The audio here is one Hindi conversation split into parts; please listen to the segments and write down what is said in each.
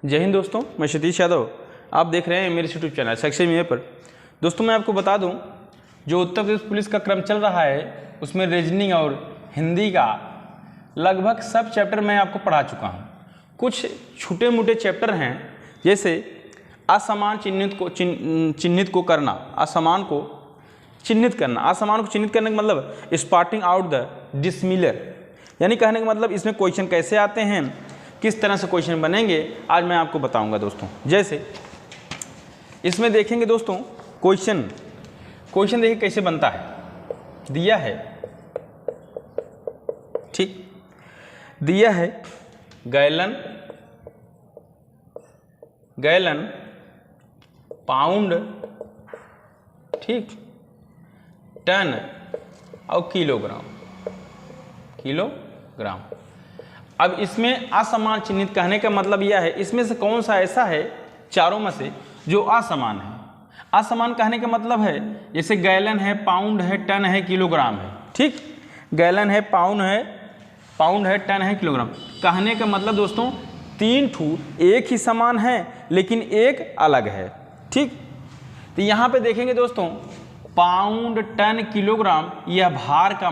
जय हिंद दोस्तों, मैं सतीश यादव। आप देख रहे हैं मेरे यूट्यूब चैनल सक्सेस में पर। दोस्तों मैं आपको बता दूं, जो उत्तर प्रदेश पुलिस का क्रम चल रहा है उसमें रीजनिंग और हिंदी का लगभग सब चैप्टर मैं आपको पढ़ा चुका हूं। कुछ छोटे मोटे चैप्टर हैं, जैसे असमान चिन्हित को करना, असमान को चिन्हित करना। असमान को चिन्हित करने का मतलब स्पॉटिंग आउट द डिसमिलर, यानी कहने का मतलब इसमें क्वेश्चन कैसे आते हैं, किस तरह से क्वेश्चन बनेंगे, आज मैं आपको बताऊंगा दोस्तों। जैसे इसमें देखेंगे दोस्तों, क्वेश्चन देखिए कैसे बनता है, दिया है, ठीक, दिया है गैलन, पाउंड, ठीक, टन और किलोग्राम। अब इसमें असमान चिन्हित कहने का मतलब यह है, इसमें से कौन सा ऐसा है चारों में से जो असमान है। असमान कहने का मतलब है जैसे गैलन है, पाउंड है, टन है, किलोग्राम है, ठीक। गैलन है, पाउंड है, टन है, किलोग्राम। कहने का मतलब दोस्तों तीन ठू एक ही समान है लेकिन एक अलग है, ठीक। तो यहाँ पे देखेंगे दोस्तों, पाउंड, टन, किलोग्राम यह भार का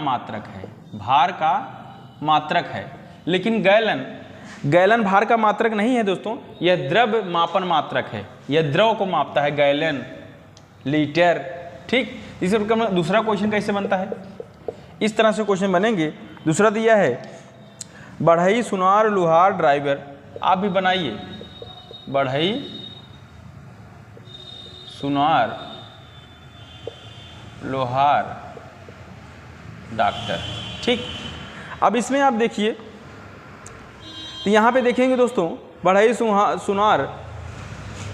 मात्रक है, लेकिन गैलन भार का मात्रक नहीं है दोस्तों, यह द्रव्य मापन मात्रक है, यह द्रव को मापता है, गैलन, लीटर, ठीक। इसी प्रकार दूसरा क्वेश्चन कैसे बनता है, इस तरह से क्वेश्चन बनेंगे। दूसरा दिया है बढ़ई, सुनार, लोहार, ड्राइवर। आप भी बनाइए, बढ़ई, सुनार, लोहार, डॉक्टर, ठीक। अब इसमें आप देखिए, तो यहाँ पे देखेंगे दोस्तों बढ़ई, सुनार,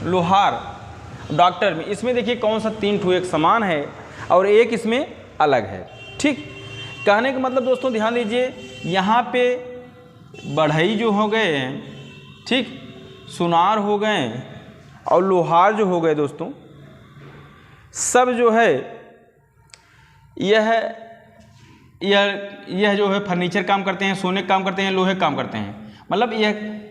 लोहार, डॉक्टर में इसमें देखिए कौन सा तीन ठू एक समान है और एक इसमें अलग है, ठीक। कहने का मतलब दोस्तों ध्यान दीजिए, यहाँ पे बढ़ई जो हो गए हैं, ठीक, सुनार हो गए और लोहार जो हो गए दोस्तों, सब जो है यह जो है फर्नीचर काम करते हैं, सोने काम करते हैं, लोहे काम करते हैं, मतलब यह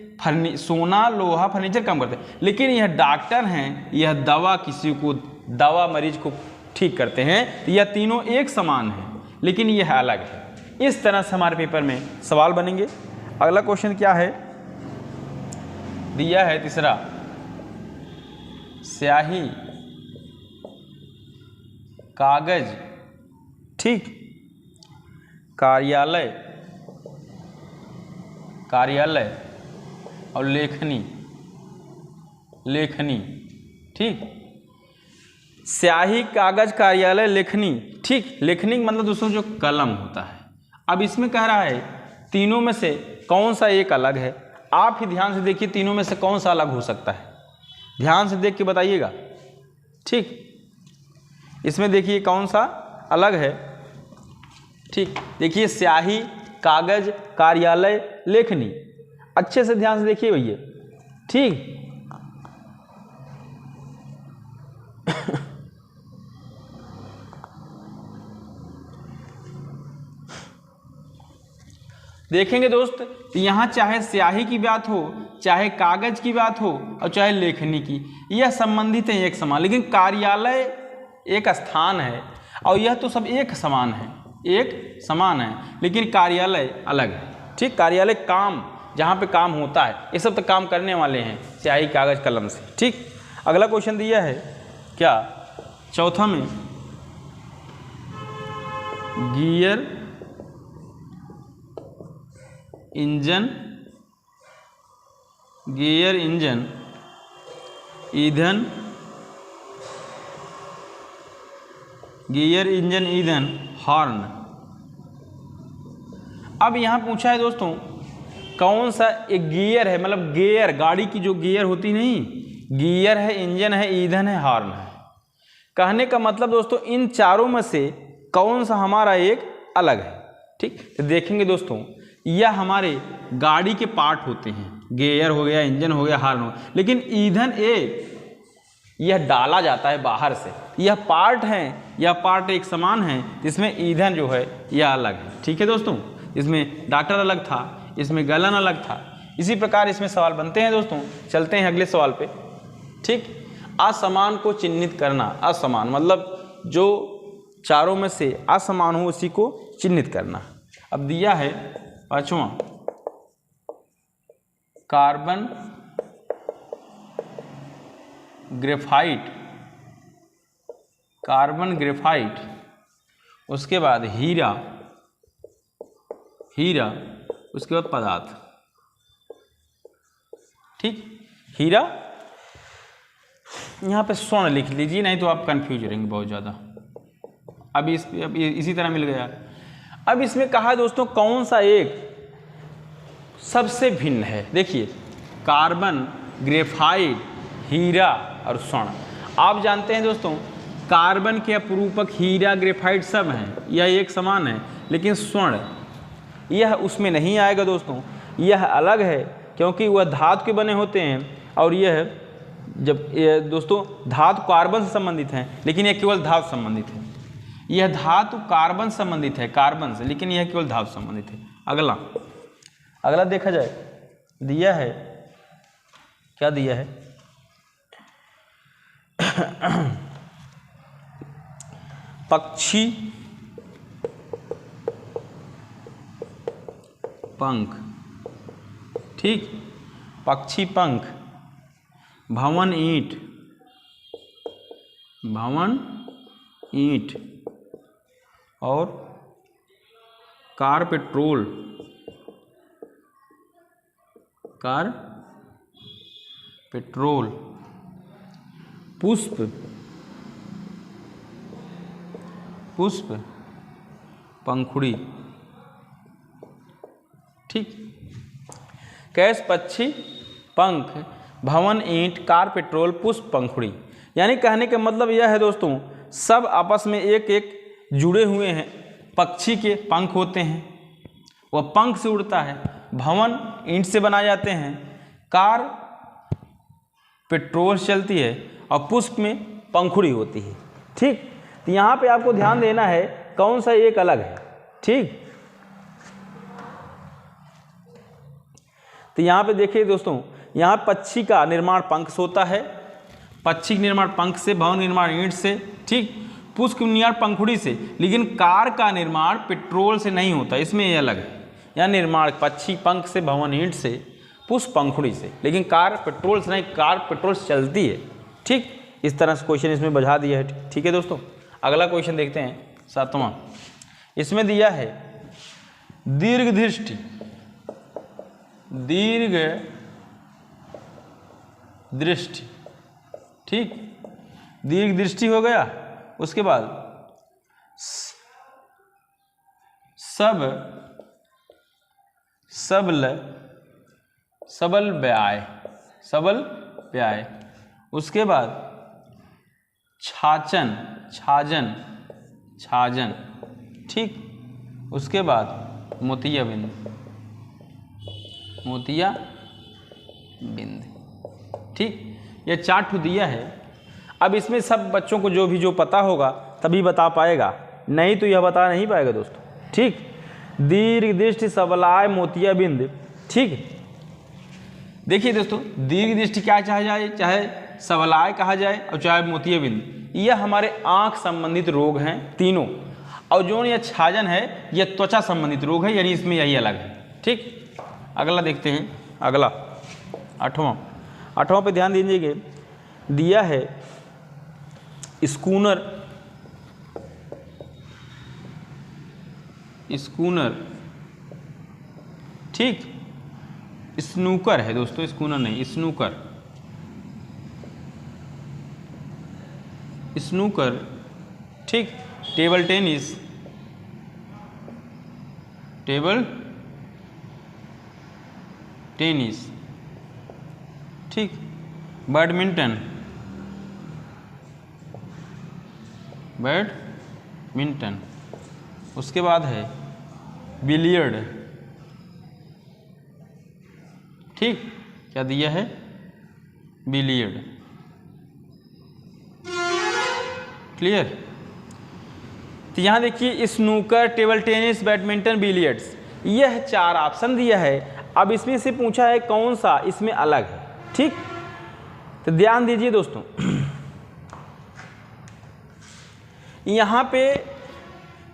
सोना, लोहा, फर्नीचर काम करते हैं। लेकिन यह डॉक्टर हैं, यह दवा मरीज को ठीक करते हैं। यह तीनों एक समान है लेकिन यह अलग है। इस तरह से हमारे पेपर में सवाल बनेंगे। अगला क्वेश्चन क्या है, दिया है तीसरा, स्याही, कागज, ठीक, कार्यालय और लेखनी, ठीक। स्याही, कागज, कार्यालय, लेखनी, ठीक। लेखनी मतलब दोस्तों जो कलम होता है। अब इसमें कह रहा है तीनों में से कौन सा एक अलग है। आप ही ध्यान से देखिए, तीनों में से कौन सा अलग हो सकता है, ध्यान से देख के बताइएगा, ठीक। इसमें देखिए कौन सा अलग है, ठीक। देखिए स्याही, कागज, कार्यालय, लेखनी, अच्छे से ध्यान से देखिए भैया, ठीक। देखेंगे दोस्त, यहाँ चाहे स्याही की बात हो, चाहे कागज की बात हो और चाहे लेखनी की, यह संबंधित है एक समान। लेकिन कार्यालय एक स्थान है और यह तो सब एक समान है, लेकिन कार्यालय अलग है, ठीक। कार्यालय काम, जहाँ पे काम होता है, ये सब तो काम करने वाले हैं स्याही, कागज, कलम से, ठीक। अगला क्वेश्चन दिया है क्या, चौथा में, गियर, इंजन, ईंधन, हॉर्न। अब यहाँ पूछा है दोस्तों कौन सा एक गियर है, मतलब गियर, गाड़ी की जो गियर होती नहीं, गियर है, इंजन है, ईंधन है, हॉर्न है। कहने का मतलब दोस्तों इन चारों में से कौन सा हमारा एक अलग है, ठीक। तो देखेंगे दोस्तों, यह हमारे गाड़ी के पार्ट होते हैं, गियर हो गया, इंजन हो गया, हॉर्न हो गया। लेकिन ईंधन यह डाला जाता है बाहर से, यह पार्ट है, यह पार्ट एक समान है, इसमें ईंधन जो है यह अलग है, ठीक है दोस्तों। इसमें डॉक्टर अलग था, इसमें गलन अलग था, इसी प्रकार इसमें सवाल बनते हैं दोस्तों। चलते हैं अगले सवाल पे। ठीक, असमान को चिन्हित करना। असमान मतलब जो चारों में से असमान हो उसी को चिन्हित करना। अब दिया है 5वां, कार्बन ग्रेफाइट, कार्बन ग्रेफाइट, उसके बाद हीरा, हीरा, उसके बाद पदार्थ। ठीक, हीरा, यहाँ पे स्वर्ण लिख लीजिए, नहीं तो आप कंफ्यूज रहेंगे बहुत ज़्यादा। अब इसी तरह मिल गया। अब इसमें कहा है दोस्तों कौन सा एक सबसे भिन्न है। देखिए, कार्बन, ग्रेफाइट, हीरा और स्वर्ण। आप जानते हैं दोस्तों कार्बन के अपरूपक हीरा, ग्रेफाइट सब हैं, यह एक समान है, लेकिन स्वर्ण यह उसमें नहीं आएगा दोस्तों। यह अलग है क्योंकि वह धातु के बने होते हैं, और यह दोस्तों धातु कार्बन से संबंधित हैं, लेकिन यह केवल धातु संबंधित है। यह धातु कार्बन संबंधित है, कार्बन से, लेकिन यह केवल धातु संबंधित है। अगला देखा जाए, दिया है, क्या दिया है, पक्षी पंख। ठीक, पक्षी पंख, भवन ईंट, भवन ईंट और कार पेट्रोल, कार पेट्रोल, पुष्प, पुष्प पंखुड़ी। ठीक, कैस, पक्षी, पंख, भवन ईंट, कार पेट्रोल, पुष्प पंखुड़ी। यानी कहने का मतलब यह है दोस्तों सब आपस में एक एक जुड़े हुए हैं। पक्षी के पंख होते हैं, वह पंख से उड़ता है, भवन ईंट से बनाए जाते हैं, कार पेट्रोल चलती है और पुष्प में पंखुड़ी होती है। ठीक, तो यहाँ पे आपको ध्यान देना है कौन सा एक अलग है। ठीक, तो यहाँ पे देखिए दोस्तों, यहाँ पक्षी का निर्माण पंख से होता है, पक्षी निर्माण पंख से, भवन निर्माण ईंट से। ठीक, पुष्प निर्माण पंखुड़ी से, लेकिन कार का निर्माण पेट्रोल से नहीं होता, इसमें ये अलग है। यहाँ निर्माण पक्षी पंख से, भवन ईंट से, पुष्प पंखुड़ी से, लेकिन कार पेट्रोल से नहीं, कार पेट्रोल से चलती है। ठीक, इस तरह से क्वेश्चन इसमें बुझा दिया है। ठीक है दोस्तों, अगला क्वेश्चन देखते हैं 7वां। इसमें दिया है दीर्घ दृष्टि, दीर्घ दृष्टि। ठीक, दीर्घ दृष्टि हो गया, उसके बाद सबल व्याय, सबल व्याय, उसके बाद छाजन, छाजन। ठीक, उसके बाद मोतिया बिंद, मोतिया बिंद। ठीक, यह 4 ठो दिया है। अब इसमें सब बच्चों को जो पता होगा तभी बता पाएगा, नहीं तो यह बता नहीं पाएगा दोस्तों। ठीक, दीर्घ दृष्टि, सबलाय, मोतिया बिंद। ठीक, देखिए दोस्तों दीर्घ दृष्टि क्या चाहे जाए, चाहे सबलाय कहा जाए और चाहे मोतिया बिंद, यह हमारे आँख संबंधित रोग हैं तीनों, और जो यह छाजन है यह त्वचा संबंधित रोग है, यानी इसमें यही अलग है। ठीक, अगला देखते हैं, अगला 8वां पे ध्यान दीजिएगा। दिया है स्कूनर, स्कूनर। ठीक, स्नूकर है दोस्तों, स्कूनर नहीं, स्नूकर, स्नूकर। ठीक, टेबल टेनिस, टेबल टेनिस। ठीक, बैडमिंटन, बैडमिंटन। उसके बाद है बिलियर्ड। ठीक, क्या दिया है, बिलियर्ड। क्लियर। तो यहाँ देखिए snooker, table tennis, badminton, billiards, यह 4 ऑप्शन दिया है। अब इसमें से पूछा है कौन सा इसमें अलग है, ठीक। तो ध्यान दीजिए दोस्तों, यहाँ पे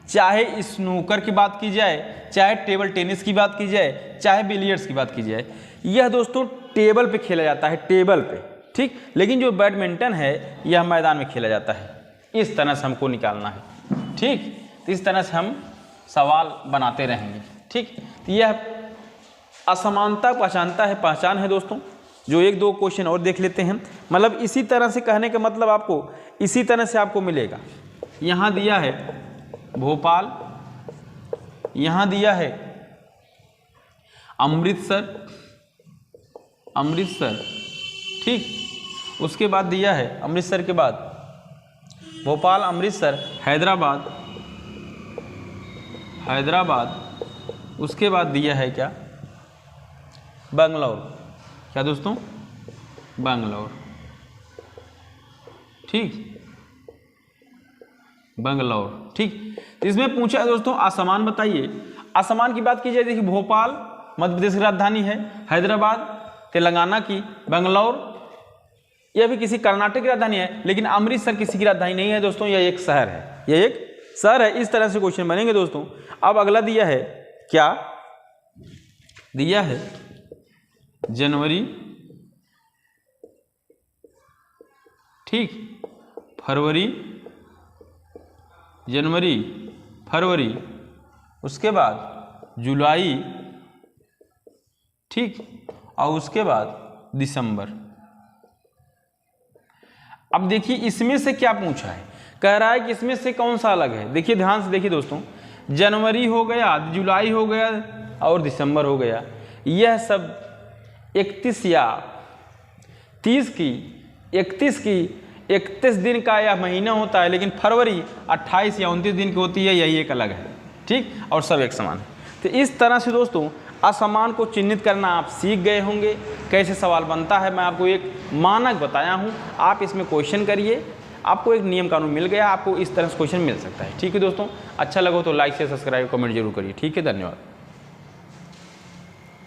चाहे स्नूकर की बात की जाए, चाहे टेबल टेनिस की बात की जाए, चाहे बिलियर्ड्स की बात की जाए, यह दोस्तों टेबल पे खेला जाता है, टेबल पे, ठीक। लेकिन जो बैडमिंटन है यह मैदान में खेला जाता है। इस तरह से हमको निकालना है, ठीक। तो इस तरह से हम सवाल बनाते रहेंगे, ठीक। तो यह असमानता पहचान है दोस्तों। जो एक दो क्वेश्चन और देख लेते हैं, मतलब इसी तरह से कहने का मतलब आपको इसी तरह से आपको मिलेगा। यहाँ दिया है भोपाल, यहाँ दिया है अमृतसर, ठीक। उसके बाद दिया है अमृतसर के बाद भोपाल, अमृतसर, हैदराबाद, उसके बाद दिया है क्या, बेंगलोर। क्या दोस्तों, बेंगलोर, ठीक, बेंगलोर, ठीक। इसमें पूछा है दोस्तों असमान बताइए। असमान की बात की जाए, देखिए भोपाल मध्य प्रदेश की राजधानी है, हैदराबाद तेलंगाना की, बेंगलोर यह भी किसी कर्नाटक की राजधानी है, लेकिन अमृतसर किसी की राजधानी नहीं है दोस्तों, यह एक शहर है, यह एक शहर है। इस तरह से क्वेश्चन बनेंगे दोस्तों। अब अगला दिया है क्या, दिया है जनवरी, ठीक, फरवरी, जनवरी, फरवरी, उसके बाद जुलाई, ठीक, और उसके बाद दिसंबर। अब देखिए इसमें से क्या पूछा है, कह रहा है कि इसमें से कौन सा अलग है। देखिए ध्यान से देखिए दोस्तों, जनवरी हो गया, जुलाई हो गया और दिसंबर हो गया, यह सब 31 या 31 दिन का यह महीना होता है, लेकिन फरवरी 28 या 29 दिन की होती है, यही एक अलग है, ठीक, और सब एक समान है। तो इस तरह से दोस्तों असमान को चिन्हित करना आप सीख गए होंगे, कैसे सवाल बनता है। मैं आपको एक मानक बताया हूँ, आप इसमें क्वेश्चन करिए, आपको एक नियम कानून मिल गया, आपको इस तरह से क्वेश्चन मिल सकता है, ठीक है दोस्तों। अच्छा लगा तो लाइक से सब्सक्राइब कमेंट जरूर करिए, ठीक है, धन्यवाद।